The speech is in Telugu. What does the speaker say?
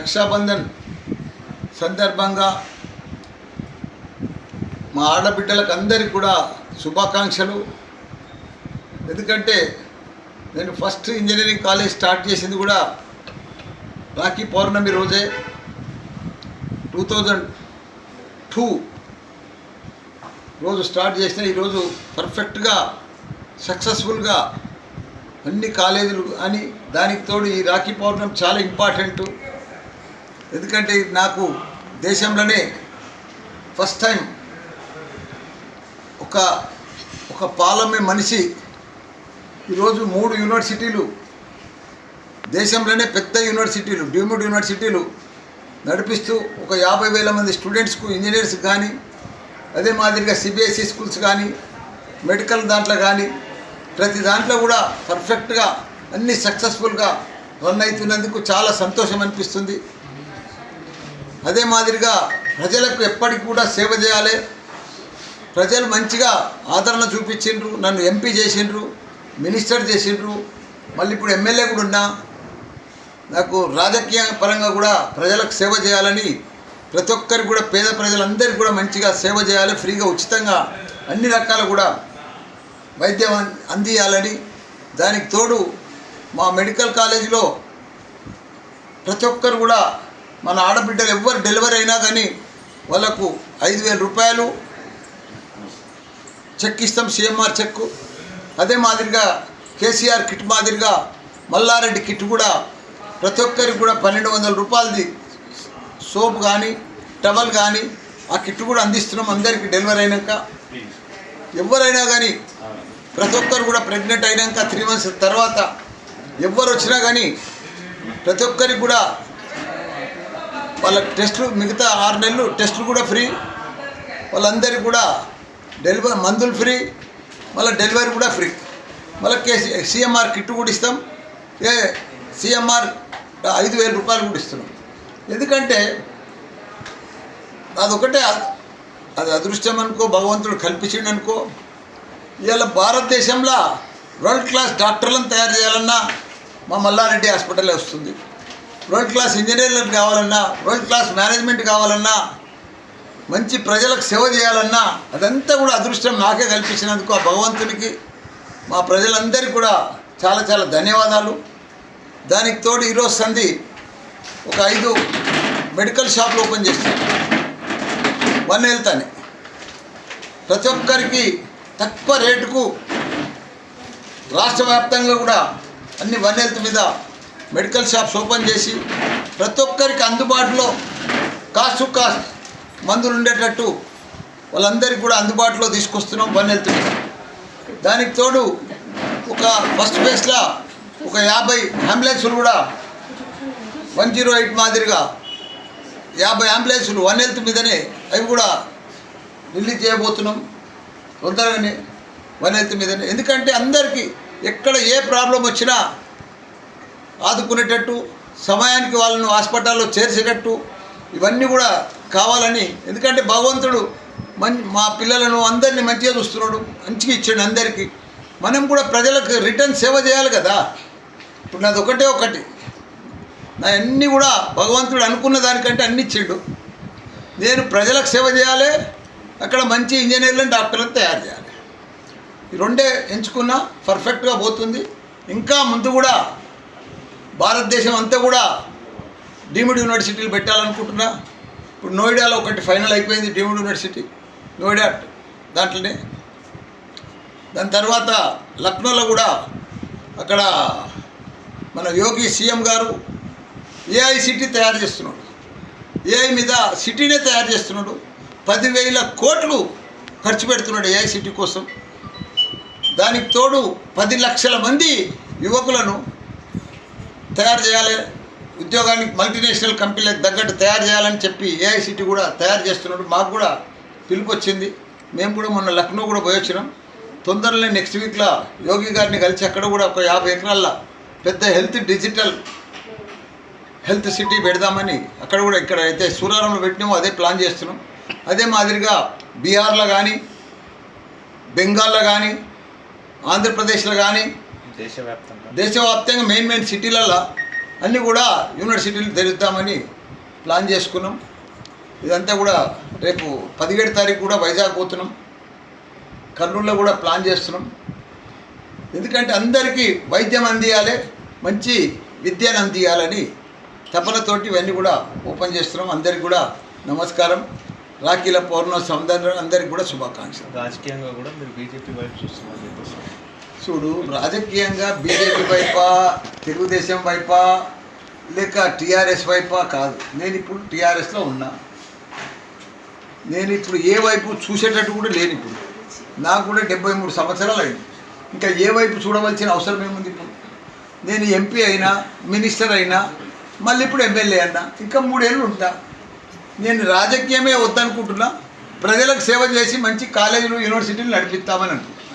రక్షాబంధన్ సందర్భంగా మా ఆడబిడ్డలకు అందరికీ కూడా శుభాకాంక్షలు. ఎందుకంటే నేను ఫస్ట్ ఇంజనీరింగ్ కాలేజ్ స్టార్ట్ చేసింది కూడా రాఖీ పౌర్ణమి రోజే 2002 రోజు స్టార్ట్ చేసిన. ఈరోజు పర్ఫెక్ట్గా సక్సెస్ఫుల్గా అన్ని కాలేజీలు అని దానికి తోడు ఈ రాఖీ పౌర్ణమి చాలా ఇంపార్టెంట్. ఎందుకంటే నాకు దేశంలోనే ఫస్ట్ టైం ఒక పాలమే మనిషి ఈరోజు 3 యూనివర్సిటీలు, దేశంలోనే పెద్ద యూనివర్సిటీలు, డీమ్డ్ యూనివర్సిటీలు నడిపిస్తూ ఒక 50,000 మంది స్టూడెంట్స్కు, ఇంజనీర్స్ కానీ, అదే మాదిరిగా సిబిఎస్ఈ స్కూల్స్ కానీ, మెడికల్ దాంట్లో కానీ, ప్రతి దాంట్లో కూడా పర్ఫెక్ట్గా అన్ని సక్సెస్ఫుల్గా రన్ అవుతున్నందుకు చాలా సంతోషం అనిపిస్తుంది. అదే మాదిరిగా ప్రజలకు ఎప్పటికి కూడా సేవ చేయాలి. ప్రజలు మంచిగా ఆదరణ చూపించిండ్రు, నన్ను ఎంపీ చేసిండ్రు, మినిస్టర్ చేసిండ్రు, మళ్ళీ ఇప్పుడు ఎమ్మెల్యే కూడా ఉన్నా. నాకు రాజకీయ పరంగా కూడా ప్రజలకు సేవ చేయాలని, ప్రతి ఒక్కరికి కూడా పేద ప్రజలందరికీ కూడా మంచిగా సేవ చేయాలి, ఫ్రీగా ఉచితంగా అన్ని రకాల కూడా వైద్యం అందియాలని. దానికి తోడు మా మెడికల్ కాలేజీలో ప్రతి ఒక్కరు కూడా మన ఆడబిడ్డలు ఎవ్వరు డెలివరీ అయినా కానీ వాళ్ళకు 5,000 రూపాయలు చెక్ ఇస్తాం, సిఎంఆర్ చెక్. అదే మాదిరిగా కేసీఆర్ కిట్ మాదిరిగా మల్లారెడ్డి కిట్ కూడా ప్రతి ఒక్కరికి కూడా 1,200 రూపాయలది సోప్ కానీ, టవల్ కానీ ఆ కిట్ కూడా అందిస్తున్నాం అందరికీ. డెలివరీ అయినాక ఎవరైనా కానీ ప్రతి ఒక్కరు కూడా ప్రెగ్నెంట్ అయినాక 3 months తర్వాత ఎవరు వచ్చినా కానీ ప్రతి ఒక్కరికి కూడా వాళ్ళ టెస్టులు, మిగతా 6 నెలలు టెస్టులు కూడా ఫ్రీ. వాళ్ళందరికీ కూడా డెలివరీ మందులు ఫ్రీ, మళ్ళీ డెలివరీ కూడా ఫ్రీ. మళ్ళీ సిఎంఆర్ కిట్ కూడా ఇస్తాం, సిఎంఆర్ 5,000 రూపాయలు కూడా ఇస్తున్నాం. ఎందుకంటే అదొకటే, అది అదృష్టం అనుకో, భగవంతుడు కల్పించిండు అనుకో. ఇవాళ భారతదేశంలో వరల్డ్ క్లాస్ డాక్టర్లను తయారు చేయాలన్నా మా మల్లారెడ్డి హాస్పిటలే వస్తుంది. వరల్డ్ క్లాస్ ఇంజనీర్లకు కావాలన్నా, వరల్డ్ క్లాస్ మేనేజ్మెంట్ కావాలన్నా, మంచి ప్రజలకు సేవ చేయాలన్నా అదంతా కూడా అదృష్టం నాకే కల్పించినందుకు ఆ భగవంతునికి, మా ప్రజలందరికీ కూడా చాలా చాలా ధన్యవాదాలు. దానికి తోడు ఈరోజు సంధి ఒక 5 మెడికల్ షాపులు ఓపెన్ చేస్తాం. వన్ హెల్త్ అని ప్రతి ఒక్కరికి తక్కువ రేటుకు రాష్ట్ర వ్యాప్తంగా కూడా అన్ని వన్ హెల్త్ మీద మెడికల్ షాప్స్ ఓపెన్ చేసి ప్రతి ఒక్కరికి అందుబాటులో కాస్ట్ మందులు ఉండేటట్టు వాళ్ళందరికీ కూడా అందుబాటులో తీసుకొస్తున్నాం వన్ హెల్త్ మీద. దానికి తోడు ఒక ఫస్ట్ ఫేజ్లో ఒక 50 అంబులెన్సులు కూడా 108 మాదిరిగా 50 అంబులెన్సులు వన్ హెల్త్ మీదనే అవి కూడా రిలీజ్ చేయబోతున్నాం తొందరగానే వన్ హెల్త్ మీదనే. ఎందుకంటే అందరికీ ఎక్కడ ఏ ప్రాబ్లం వచ్చినా ఆదుకునేటట్టు, సమయానికి వాళ్ళను హాస్పిటల్లో చేర్చేటట్టు ఇవన్నీ కూడా కావాలని. ఎందుకంటే భగవంతుడు మా పిల్లలను అందరినీ మంచిగా చూస్తున్నాడు, మంచిగా ఇచ్చాడు అందరికీ. మనం కూడా ప్రజలకు రిటర్న్ సేవ చేయాలి కదా. ఇప్పుడు నాది ఒకటి, నా అన్నీ కూడా భగవంతుడు అనుకున్న దానికంటే అన్ని ఇచ్చిండు. నేను ప్రజలకు సేవ చేయాలి, అక్కడ మంచి ఇంజనీర్లను, డాక్టర్లను తయారు చేయాలి. ఈ రెండే ఎంచుకున్నా పర్ఫెక్ట్గా పోతుంది. ఇంకా ముందు కూడా భారతదేశం అంతా కూడా డీమ్డ్ యూనివర్సిటీలు పెట్టాలనుకుంటున్నా. ఇప్పుడు నోయిడాలో ఒకటి ఫైనల్ అయిపోయింది, డీమ్డ్ యూనివర్సిటీ నోయిడా దాంట్లోనే. దాని తర్వాత లక్నోలో కూడా అక్కడ మన యోగి సీఎం గారు ఏఐ సిటీ తయారు చేస్తున్నాడు. ఏఐ మీద సిటీనే తయారు చేస్తున్నాడు. 10,000 కోట్లు ఖర్చు పెడుతున్నాడు ఏఐ సిటీ కోసం. దానికి తోడు 10 లక్షల మంది యువకులను తయారు చేయాలి, ఉద్యోగానికి మల్టీనేషనల్ కంపెనీలకు తగ్గట్టు తయారు చేయాలని చెప్పి ఏఐ సిటీ కూడా తయారు చేస్తున్నాడు. మాకు కూడా పిలుపు వచ్చింది, మేము కూడా మొన్న లక్నో కూడా పోయి వచ్చినాం. తొందరలో నెక్స్ట్ వీక్లో యోగి గారిని కలిసి అక్కడ కూడా ఒక 50 ఎకరాల పెద్ద డిజిటల్ హెల్త్ సిటీ పెడదామని అక్కడ కూడా, ఇక్కడ అయితే సూరారంలో పెట్టినామో అదే ప్లాన్ చేస్తున్నాం. అదే మాదిరిగా బీహార్లో కానీ, బెంగాల్లో కానీ, ఆంధ్రప్రదేశ్లో కానీ దేశవ్యాప్తంగా మెయిన్ సిటీలలో అన్నీ కూడా యూనివర్సిటీలు తెరుద్దామని ప్లాన్ చేసుకున్నాం. ఇదంతా కూడా రేపు 17 తారీఖు కూడా వైజాగ్ పోతున్నాం. కర్నూలులో కూడా ప్లాన్ చేస్తున్నాం. ఎందుకంటే అందరికీ వైద్యం అందియాలి, మంచి విద్యను అందియాలని తపనతోటి ఇవన్నీ కూడా ఓపెన్ చేస్తున్నాం. అందరికీ కూడా నమస్కారం. రాఖీల పౌర్ణోత్సవం అందరికీ కూడా శుభాకాంక్షలు. రాజకీయంగా కూడా మీరు బీజేపీ వైపు చూస్తున్నారు చెప్పేసి. చూడు, రాజకీయంగా బీజేపీ వైపా, తెలుగుదేశం వైపా, లేక టీఆర్ఎస్ వైపా కాదు. నేను ఇప్పుడు టీఆర్ఎస్లో ఉన్నా. నేను ఇప్పుడు ఏ వైపు చూసేటట్టు కూడా లేను. ఇప్పుడు నాకు కూడా 73 సంవత్సరాలు అయింది. ఇంకా ఏ వైపు చూడవలసిన అవసరం ఏముంది? ఇప్పుడు నేను ఎంపీ అయినా, మినిస్టర్ అయినా, మళ్ళీ ఇప్పుడు ఎమ్మెల్యే అయినా, ఇంకా 3 ఏళ్ళు ఉంటా. నేను రాజకీయమే వద్దనుకుంటున్నా. ప్రజలకు సేవ చేసి మంచి కాలేజీలు, యూనివర్సిటీలు నడిపిస్తామని అనుకుంటున్నాను.